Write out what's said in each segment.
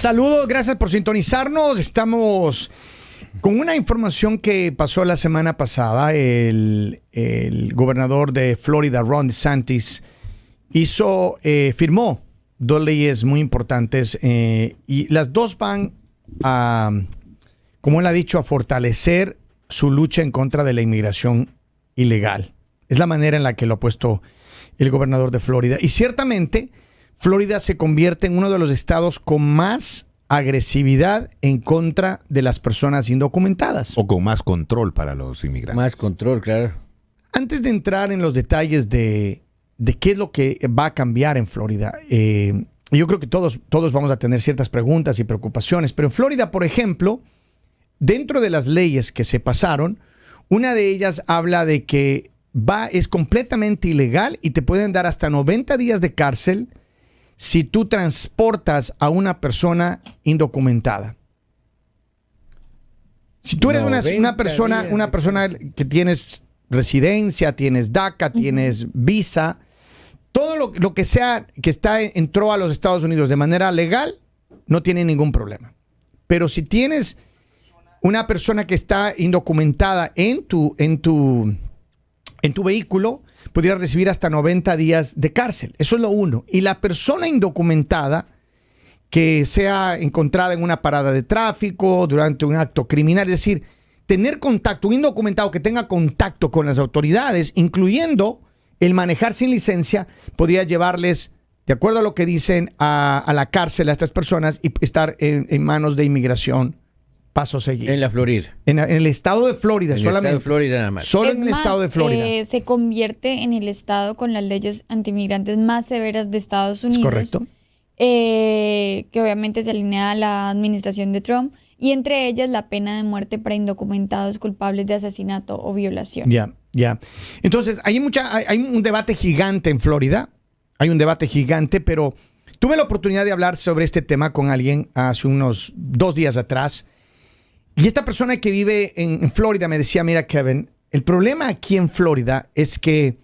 Saludos, gracias por sintonizarnos. Estamos con una información que pasó la semana pasada. El gobernador de Florida, Ron DeSantis, firmó dos leyes muy importantes y las dos van a, como él ha dicho, a fortalecer su lucha en contra de la inmigración ilegal. Es la manera en la que lo ha puesto el gobernador de Florida. Y ciertamente, Florida se convierte en uno de los estados con más agresividad en contra de las personas indocumentadas. O con más control para los inmigrantes. Más control, claro. Antes de entrar en los detalles de qué es lo que va a cambiar en Florida, yo creo que todos vamos a tener ciertas preguntas y preocupaciones, pero en Florida, por ejemplo, dentro de las leyes que se pasaron, una de ellas habla de que es completamente ilegal y te pueden dar hasta 90 días de cárcel si tú transportas a una persona indocumentada. Si tú eres una persona que tienes residencia, tienes DACA, tienes visa, todo lo que sea que entró a los Estados Unidos de manera legal, no tiene ningún problema. Pero si tienes una persona que está indocumentada en tu vehículo, podría recibir hasta 90 días de cárcel. Eso es lo uno. Y la persona indocumentada que sea encontrada en una parada de tráfico durante un acto criminal, es decir, tener contacto, un indocumentado que tenga contacto con las autoridades, incluyendo el manejar sin licencia, podría llevarles, de acuerdo a lo que dicen, a la cárcel a estas personas y estar en manos de inmigración. Paso seguido. En la Florida. En el estado de Florida solamente. En el estado de Florida nada más. Solo en el estado de Florida. Se convierte en el estado con las leyes antimigrantes más severas de Estados Unidos. Es correcto. Que obviamente se alinea a la administración de Trump. Y entre ellas la pena de muerte para indocumentados culpables de asesinato o violación. Ya. Entonces, hay un debate gigante en Florida. Hay un debate gigante, pero tuve la oportunidad de hablar sobre este tema con alguien hace unos 2 días atrás. Y esta persona que vive en Florida me decía, mira, Kevin, el problema aquí en Florida es que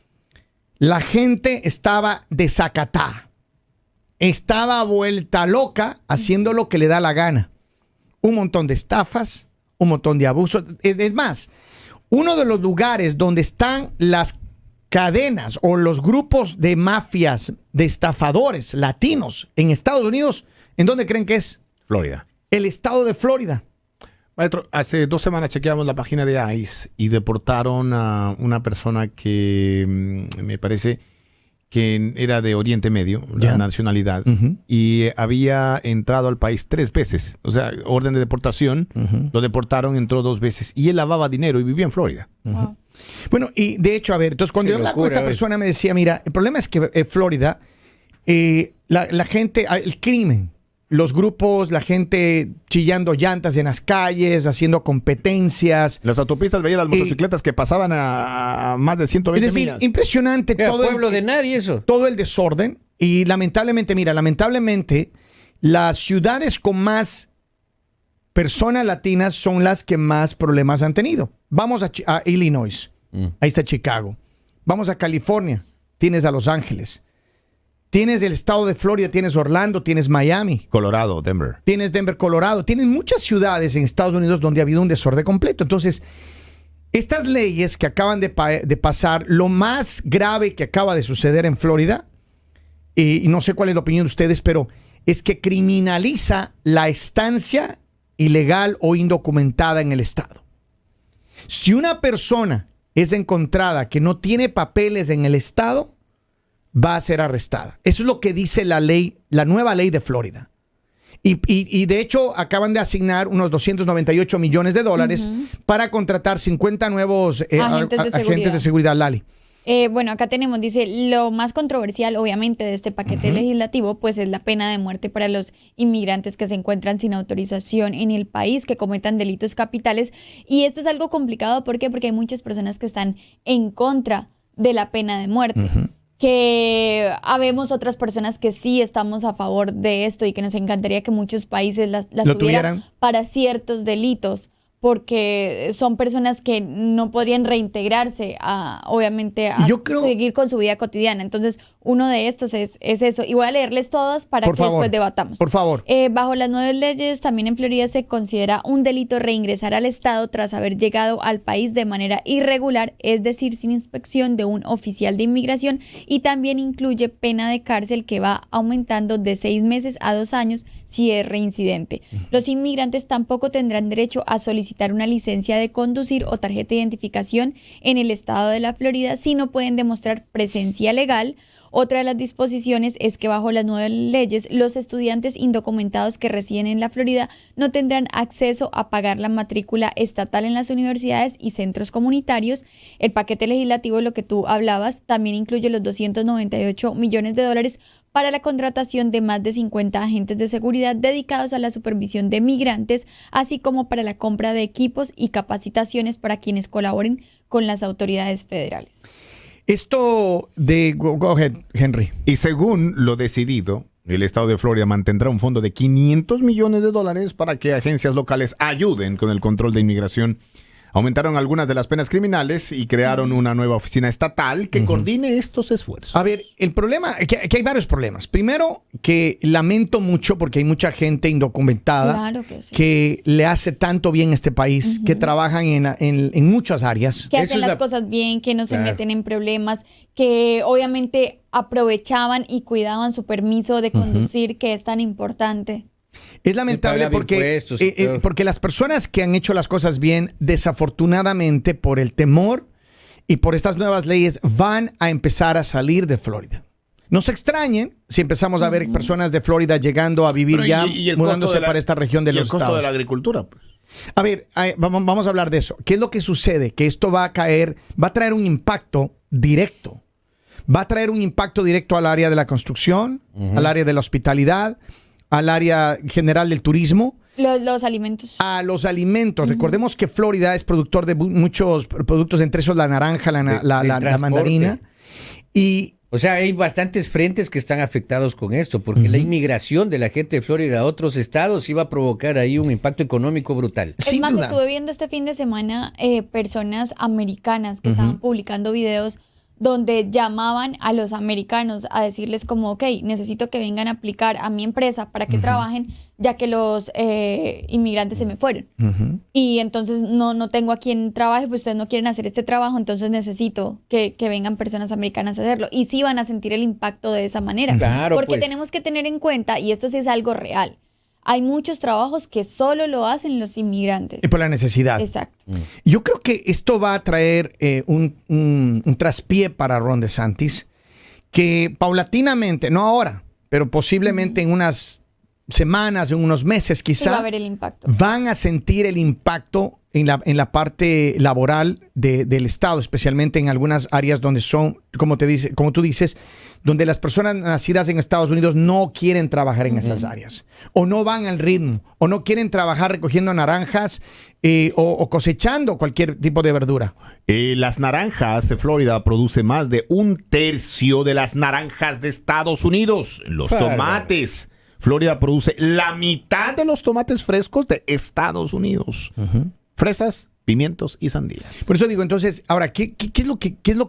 la gente estaba desacatada. Estaba vuelta loca haciendo lo que le da la gana. Un montón de estafas, un montón de abusos. Es más, uno de los lugares donde están las cadenas o los grupos de mafias, de estafadores latinos en Estados Unidos, ¿en dónde creen que es? Florida. El estado de Florida. Maestro, hace 2 semanas chequeamos la página de ICE y deportaron a una persona que me parece que era de Oriente Medio, la nacionalidad, y había entrado al país 3 veces. O sea, orden de deportación, lo deportaron, entró 2 veces y él lavaba dinero y vivía en Florida. Wow. Bueno, y de hecho, a ver, entonces cuando yo hablaba con esta persona me decía, mira, el problema es que Florida, la gente, el crimen, los grupos, la gente chillando llantas en las calles, haciendo competencias. Las autopistas veían las motocicletas que pasaban a más de 120 es decir, millas. impresionante todo pueblo de nadie eso. Todo el desorden. Y lamentablemente, las ciudades con más personas latinas son las que más problemas han tenido. Vamos a Illinois, ahí está Chicago. Vamos a California, tienes a Los Ángeles. Tienes el estado de Florida, tienes Orlando, tienes Miami. Colorado, Denver. Tienes Denver, Colorado. Tienes muchas ciudades en Estados Unidos donde ha habido un desorden completo. Entonces, estas leyes que acaban de pasar, lo más grave que acaba de suceder en Florida, y no sé cuál es la opinión de ustedes, pero es que criminaliza la estancia ilegal o indocumentada en el estado. Si una persona es encontrada que no tiene papeles en el estado, va a ser arrestada. Eso es lo que dice la ley, la nueva ley de Florida. Y de hecho acaban de asignar unos $298 millones para contratar 50 nuevos agentes de seguridad, Lali. Bueno, acá tenemos, dice, lo más controversial, obviamente, de este paquete legislativo, pues es la pena de muerte para los inmigrantes que se encuentran sin autorización en el país, que cometan delitos capitales. Y esto es algo complicado, ¿por qué? Porque hay muchas personas que están en contra de la pena de muerte. Que habemos otras personas que sí estamos a favor de esto y que nos encantaría que muchos países la tuvieran para ciertos delitos, porque son personas que no podrían reintegrarse obviamente, a seguir con su vida cotidiana. Entonces, uno de estos es eso. Y voy a leerles todos para que después debatamos. Por favor. Bajo las nuevas leyes, también en Florida se considera un delito reingresar al estado tras haber llegado al país de manera irregular, es decir, sin inspección de un oficial de inmigración, y también incluye pena de cárcel que va aumentando de 6 meses a 2 años si es reincidente. Los inmigrantes tampoco tendrán derecho a solicitar una licencia de conducir o tarjeta de identificación en el estado de la Florida si no pueden demostrar presencia legal. Otra de las disposiciones es que bajo las nuevas leyes, los estudiantes indocumentados que residen en la Florida no tendrán acceso a pagar la matrícula estatal en las universidades y centros comunitarios. El paquete legislativo, lo que tú hablabas, también incluye los $298 millones para la contratación de más de 50 agentes de seguridad dedicados a la supervisión de migrantes, así como para la compra de equipos y capacitaciones para quienes colaboren con las autoridades federales. Esto de... Go ahead, Henry. Y según lo decidido, el estado de Florida mantendrá un fondo de $500 millones para que agencias locales ayuden con el control de inmigración. Aumentaron algunas de las penas criminales y crearon una nueva oficina estatal que coordine estos esfuerzos. A ver, el problema, que hay varios problemas. Primero, que lamento mucho porque hay mucha gente indocumentada que le hace tanto bien a este país, que trabajan en muchas áreas. Que hacen las cosas bien, que no se meten en problemas, que obviamente aprovechaban y cuidaban su permiso de conducir, que es tan importante. Es lamentable porque las personas que han hecho las cosas bien, desafortunadamente por el temor y por estas nuevas leyes, van a empezar a salir de Florida. No se extrañen si empezamos a ver personas de Florida llegando a vivir mudándose para esta región de los estados. Y el costo de la agricultura, pues. A ver, vamos a hablar de eso. ¿Qué es lo que sucede? Que esto va a traer un impacto directo. Va a traer un impacto directo al área de la construcción, al área de la hospitalidad, al área general del turismo. Los alimentos. A los alimentos. Recordemos que Florida es productor de muchos productos, entre esos la naranja, la mandarina. O sea, hay bastantes frentes que están afectados con esto, porque la inmigración de la gente de Florida a otros estados iba a provocar ahí un impacto económico brutal. Es más, estuve viendo este fin de semana personas americanas que estaban publicando videos donde llamaban a los americanos a decirles como, ok, necesito que vengan a aplicar a mi empresa para que trabajen, ya que los inmigrantes se me fueron. Y entonces no tengo a quien trabaje, pues ustedes no quieren hacer este trabajo, entonces necesito que vengan personas americanas a hacerlo. Y sí van a sentir el impacto de esa manera. Claro, porque tenemos que tener en cuenta, y esto sí es algo real, hay muchos trabajos que solo lo hacen los inmigrantes. Y por la necesidad. Exacto. Yo creo que esto va a traer un traspié para Ron DeSantis, que paulatinamente, no ahora, pero posiblemente en unas semanas, en unos meses quizá, sí va a haber el impacto. Van a sentir el impacto en la parte laboral del Estado, especialmente en algunas áreas donde son, como tú dices, donde las personas nacidas en Estados Unidos no quieren trabajar en esas áreas, o no van al ritmo, o no quieren trabajar recogiendo naranjas o cosechando cualquier tipo de verdura. Las naranjas de Florida produce más de 1/3 de las naranjas de Estados Unidos. Los tomates. Florida produce la mitad de los tomates frescos de Estados Unidos. Fresas, pimientos y sandías. Por eso digo, entonces, ahora, ¿qué es lo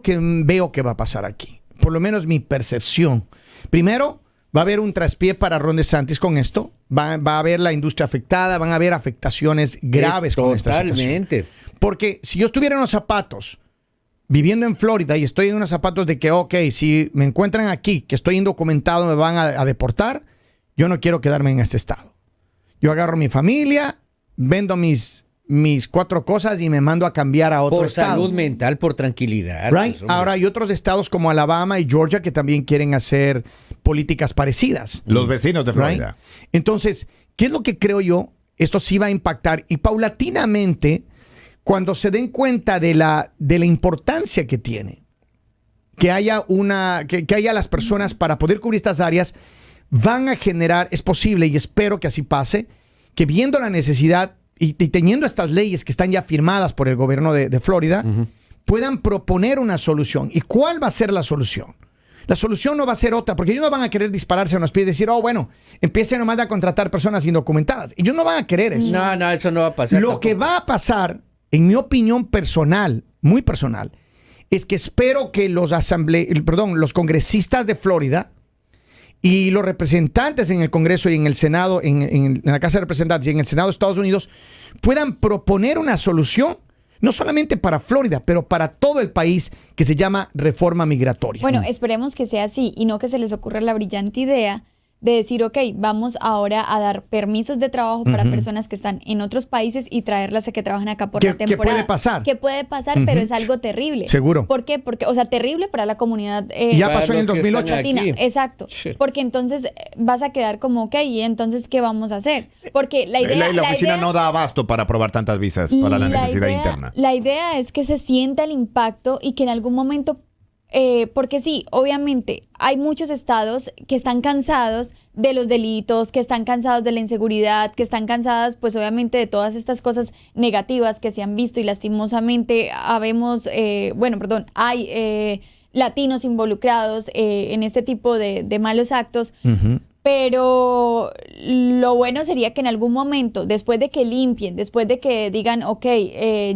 que veo que va a pasar aquí? Por lo menos mi percepción. Primero, va a haber un traspié para Ron DeSantis con esto. Va a haber la industria afectada, van a haber afectaciones graves con esta situación. Totalmente. Porque si yo estuviera en los zapatos, viviendo en Florida, y estoy en unos zapatos de que, ok, si me encuentran aquí, que estoy indocumentado, me van a deportar, yo no quiero quedarme en este estado. Yo agarro mi familia, vendo mis 4 cosas y me mando a cambiar a otro estado. Por salud mental, por tranquilidad. Right? Pues, ahora hay otros estados como Alabama y Georgia que también quieren hacer políticas parecidas. Los vecinos de Florida. Right? Entonces, ¿qué es lo que creo yo? Esto sí va a impactar y paulatinamente, cuando se den cuenta de la importancia que tiene, que haya las personas para poder cubrir estas áreas, van a generar, es posible y espero que así pase, que viendo la necesidad y teniendo estas leyes que están ya firmadas por el gobierno de Florida, puedan proponer una solución. ¿Y cuál va a ser la solución? La solución no va a ser otra, porque ellos no van a querer dispararse en los pies y decir, bueno, empiecen nomás a contratar personas indocumentadas. Ellos no van a querer eso. No, eso no va a pasar. Lo que va a pasar, en mi opinión personal, muy personal, es que espero que los congresistas de Florida y los representantes en el Congreso y en el Senado, en la Casa de Representantes y en el Senado de Estados Unidos puedan proponer una solución no solamente para Florida, pero para todo el país, que se llama reforma migratoria. Bueno, esperemos que sea así y no que se les ocurra la brillante idea de decir, ok, vamos ahora a dar permisos de trabajo para personas que están en otros países y traerlas a que trabajen acá por la temporada. ¿Qué puede pasar? Que puede pasar, pero es algo terrible. Seguro. ¿Por qué? Porque, o sea, terrible para la comunidad. Ya pasó en el 2008. Latina. Exacto. Shit. Porque entonces vas a quedar como, ok, ¿y entonces qué vamos a hacer? Porque la idea... La oficina no da abasto para aprobar tantas visas para la necesidad interna. La idea es que se sienta el impacto y que en algún momento... porque sí, obviamente hay muchos estados que están cansados de los delitos, que están cansados de la inseguridad, que están cansadas pues obviamente de todas estas cosas negativas que se han visto y lastimosamente hay latinos involucrados en este tipo de malos actos. Pero lo bueno sería que en algún momento, después de que limpien, después de que digan, ok,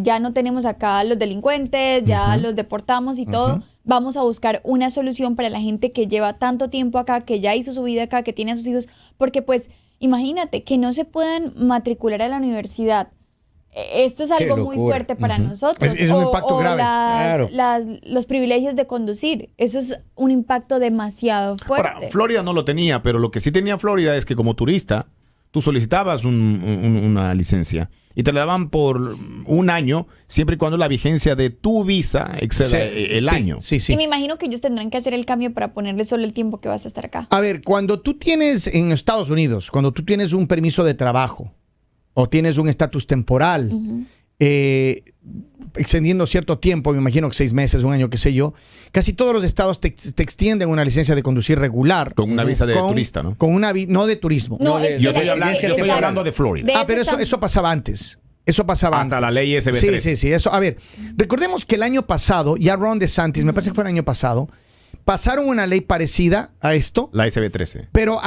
ya no tenemos acá a los delincuentes, ya los deportamos y todo, vamos a buscar una solución para la gente que lleva tanto tiempo acá, que ya hizo su vida acá, que tiene a sus hijos, porque pues imagínate que no se puedan matricular a la universidad. Esto es algo muy fuerte para nosotros. Es un impacto grave. Los privilegios de conducir. Eso es un impacto demasiado fuerte. Ahora, Florida no lo tenía, pero lo que sí tenía Florida es que como turista, tú solicitabas una licencia y te la daban por un año, siempre y cuando la vigencia de tu visa exceda el año. Sí. Y me imagino que ellos tendrán que hacer el cambio para ponerle solo el tiempo que vas a estar acá. A ver, cuando tú tienes en Estados Unidos, cuando tú tienes un permiso de trabajo o tienes un estatus temporal, extendiendo cierto tiempo, me imagino que 6 meses, un año, qué sé yo, casi todos los estados te extienden una licencia de conducir regular. Con una visa de turista, ¿no? Con no de turismo. No, Yo estoy hablando de Florida. Pero eso pasaba antes. Eso pasaba Hasta antes. la ley SB3. Sí. Eso. A ver, recordemos que el año pasado, ya Ron DeSantis, me parece que fue el año pasado, pasaron una ley parecida a esto. La SB13. Pero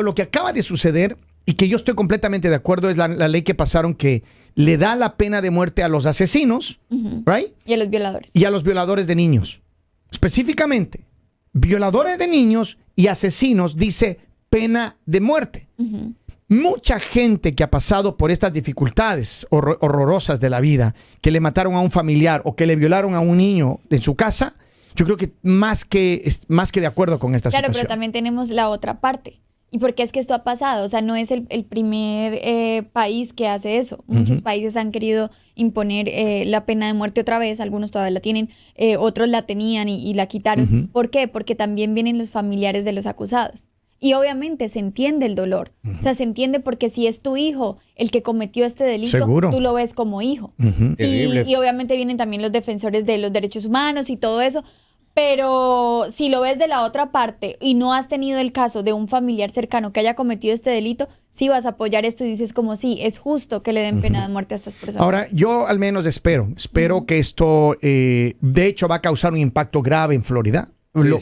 lo que acaba de suceder, y que yo estoy completamente de acuerdo, es la ley que pasaron que le da la pena de muerte a los asesinos, right? Y a los violadores. Y a los violadores de niños. Específicamente, violadores de niños y asesinos dice pena de muerte. Mucha gente que ha pasado por estas dificultades horrorosas de la vida, que le mataron a un familiar o que le violaron a un niño en su casa, yo creo que más que de acuerdo con esta situación. Claro, pero también tenemos la otra parte. ¿Y por qué es que esto ha pasado? O sea, no es el primer país que hace eso. Muchos países han querido imponer la pena de muerte otra vez. Algunos todavía la tienen, otros la tenían y la quitaron. ¿Por qué? Porque también vienen los familiares de los acusados. Y obviamente se entiende el dolor. O sea, se entiende porque si es tu hijo el que cometió este delito, Seguro. tú lo ves como hijo. Y obviamente vienen también los defensores de los derechos humanos y todo eso. Pero si lo ves de la otra parte y no has tenido el caso de un familiar cercano que haya cometido este delito, sí vas a apoyar esto y dices como sí, es justo que le den pena de muerte a estas personas. Ahora, yo al menos espero que esto de hecho va a causar un impacto grave en Florida.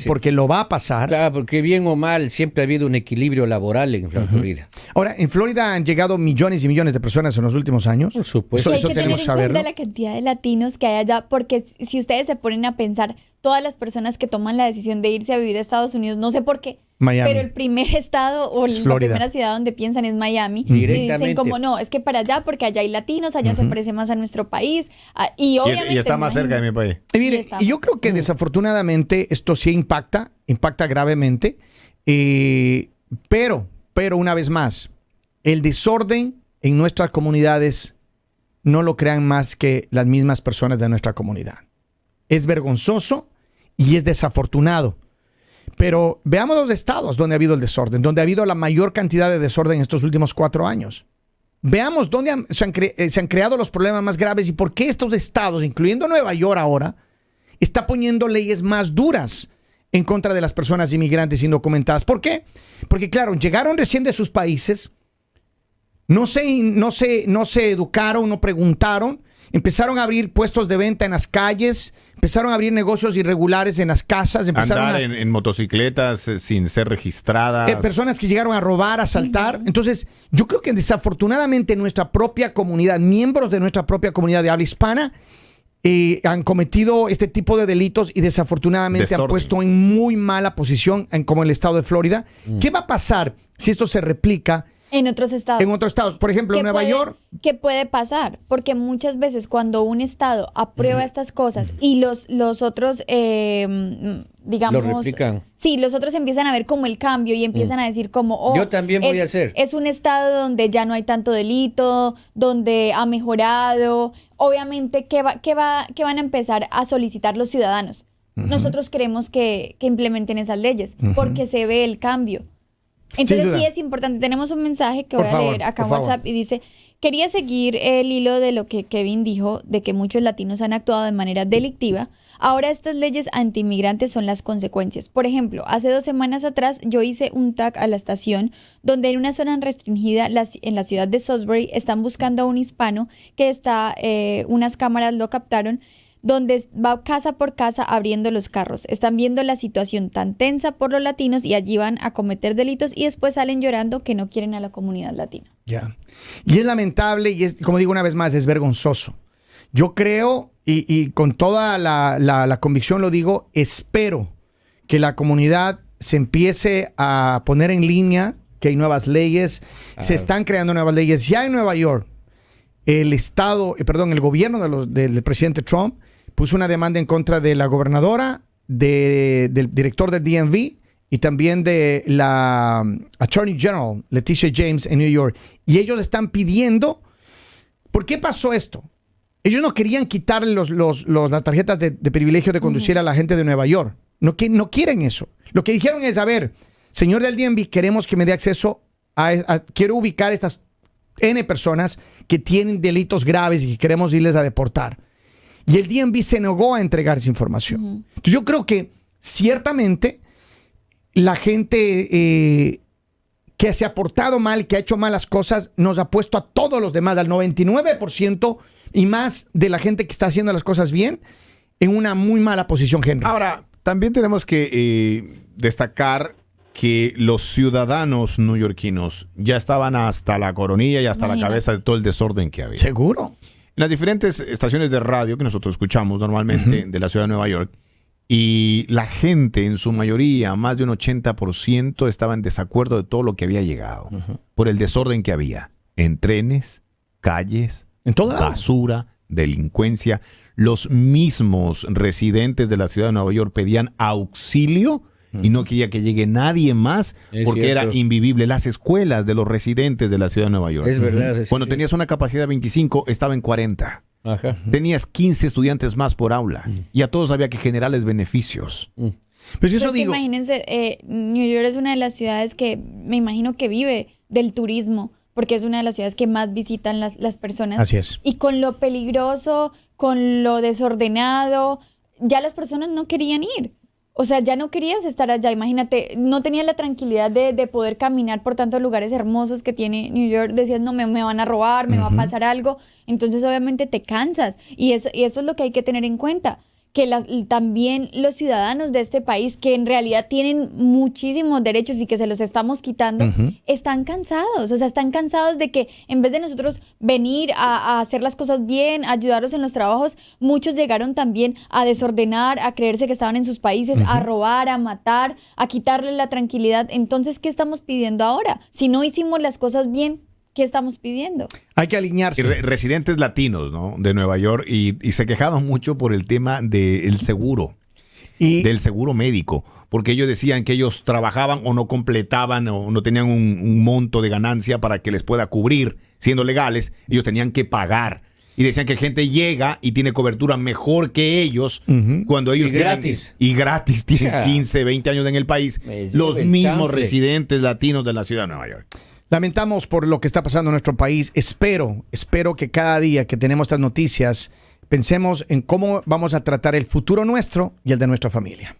Porque lo va a pasar. Claro, porque bien o mal siempre ha habido un equilibrio laboral en Florida. Ahora, en Florida han llegado millones y millones de personas en los últimos años. Por supuesto. Eso hay que tenemos tener que en saberlo. cuenta la cantidad de latinos que hay allá, porque si ustedes se ponen a pensar, todas las personas que toman la decisión de irse a vivir a Estados Unidos, no sé por qué, Miami. pero el primer estado o la Florida. primera ciudad donde piensan es Miami. Directamente. Y dicen como no, es que para allá, porque allá hay latinos, allá se parece más a nuestro país. Y obviamente Y está más cerca de mi país. Y mire, está. y yo creo que desafortunadamente esto sí impacta gravemente, pero una vez más, el desorden en nuestras comunidades no lo crean más que las mismas personas de nuestra comunidad. Es vergonzoso y es desafortunado. Pero veamos los estados donde ha habido el desorden, donde ha habido la mayor cantidad de desorden en estos últimos 4 años. Veamos dónde se han creado los problemas más graves y por qué estos estados, incluyendo Nueva York ahora, está poniendo leyes más duras en contra de las personas inmigrantes indocumentadas. ¿Por qué? Porque claro, llegaron recién de sus países, no se educaron, no preguntaron empezaron a abrir puestos de venta en las calles, empezaron a abrir negocios irregulares en las casas, empezaron Andar a... en motocicletas sin ser registradas. personas que llegaron a robar, a asaltar. Entonces, yo creo que desafortunadamente nuestra propia comunidad, miembros de nuestra propia comunidad de habla hispana, han cometido este tipo de delitos y desafortunadamente Desorden. han puesto en muy mala posición, como el estado de Florida. ¿Qué va a pasar si esto se replica En otros estados. en otros estados? Por ejemplo, ¿Qué Nueva York. ¿Qué puede pasar? Porque muchas veces cuando un estado aprueba estas cosas y los otros, digamos... Lo replican. Sí, los otros empiezan a ver como el cambio y empiezan a decir como... Oh, Yo también voy a hacer. Es un estado donde ya no hay tanto delito, donde ha mejorado. Obviamente, ¿qué van a empezar a solicitar los ciudadanos? Nosotros queremos que implementen esas leyes porque se ve el cambio. Entonces duda. sí es importante. Tenemos un mensaje que Por voy a favor, leer acá en por favor. WhatsApp y dice: quería seguir el hilo de lo que Kevin dijo, de que muchos latinos han actuado de manera delictiva. Ahora estas leyes antiinmigrantes son las consecuencias. Por ejemplo, hace 2 semanas atrás yo hice un tag a la estación donde en una zona restringida en la ciudad de Salisbury están buscando a un hispano que está, unas cámaras lo captaron, donde va casa por casa abriendo los carros. Están viendo la situación tan tensa por los latinos y allí van a cometer delitos y después salen llorando que no quieren a la comunidad latina. Ya. Y es lamentable y es, como digo una vez más, es vergonzoso. Yo creo, y con toda la convicción lo digo, espero que la comunidad se empiece a poner en línea, que hay nuevas leyes, se están creando nuevas leyes. Ya en Nueva York, el gobierno del presidente Trump puso una demanda en contra de la gobernadora, del director del DMV y también de la Attorney General, Leticia James, en New York. Y ellos están pidiendo, ¿por qué pasó esto? Ellos no querían quitarle las tarjetas de privilegio de conducir a la gente de Nueva York. No quieren eso. Lo que dijeron es, a ver, señor del DMV, queremos que me dé acceso quiero ubicar estas N personas que tienen delitos graves y que queremos irles a deportar. Y el DMV se negó a entregar esa información. Entonces yo creo que ciertamente la gente que se ha portado mal, que ha hecho malas cosas, nos ha puesto a todos los demás, al 99% y más de la gente que está haciendo las cosas bien, en una muy mala posición, Henry. Ahora, también tenemos que destacar que los ciudadanos neoyorquinos ya estaban hasta la coronilla y hasta la cabeza de todo el desorden que había. Seguro. En las diferentes estaciones de radio que nosotros escuchamos normalmente de la ciudad de Nueva York, y la gente en su mayoría, más de un 80%, estaba en desacuerdo de todo lo que había llegado por el desorden que había en trenes, calles, en todo lado. basura, delincuencia. Los mismos residentes de la ciudad de Nueva York pedían auxilio y no quería que llegue nadie más porque cierto. era invivible. Las escuelas de los residentes de la ciudad de Nueva York. Es verdad. Cuando tenías una capacidad de 25, estaba en 40. Ajá. Tenías 15 estudiantes más por aula y a todos había que generarles beneficios. Pues Pero eso es que digo. imagínense, New York es una de las ciudades que me imagino que vive del turismo, porque es una de las ciudades que más visitan las personas. Así es. Y con lo peligroso, con lo desordenado, ya las personas no querían ir. O sea, ya no querías estar allá. Imagínate, no tenías la tranquilidad de poder caminar por tantos lugares hermosos que tiene New York. Decías, no, me van a robar, me va a pasar algo. Entonces, obviamente, te cansas. Y eso es lo que hay que tener en cuenta. Que también los ciudadanos de este país, que en realidad tienen muchísimos derechos y que se los estamos quitando, están cansados. O sea, están cansados de que en vez de nosotros venir a hacer las cosas bien, a ayudarlos en los trabajos, muchos llegaron también a desordenar, a creerse que estaban en sus países, a robar, a matar, a quitarles la tranquilidad. Entonces, ¿qué estamos pidiendo ahora? Si no hicimos las cosas bien, ¿qué estamos pidiendo? Hay que alinearse. Y residentes latinos, ¿no? De Nueva York y se quejaban mucho por el tema del seguro, del seguro médico, porque ellos decían que ellos trabajaban o no completaban o no tenían un monto de ganancia para que les pueda cubrir, siendo legales, ellos tenían que pagar. Y decían que gente llega y tiene cobertura mejor que ellos cuando ellos Y gratis. tienen 15, 20 años en el país, los mismos residentes latinos de la ciudad de Nueva York. Lamentamos por lo que está pasando en nuestro país. Espero que cada día que tenemos estas noticias pensemos en cómo vamos a tratar el futuro nuestro y el de nuestra familia.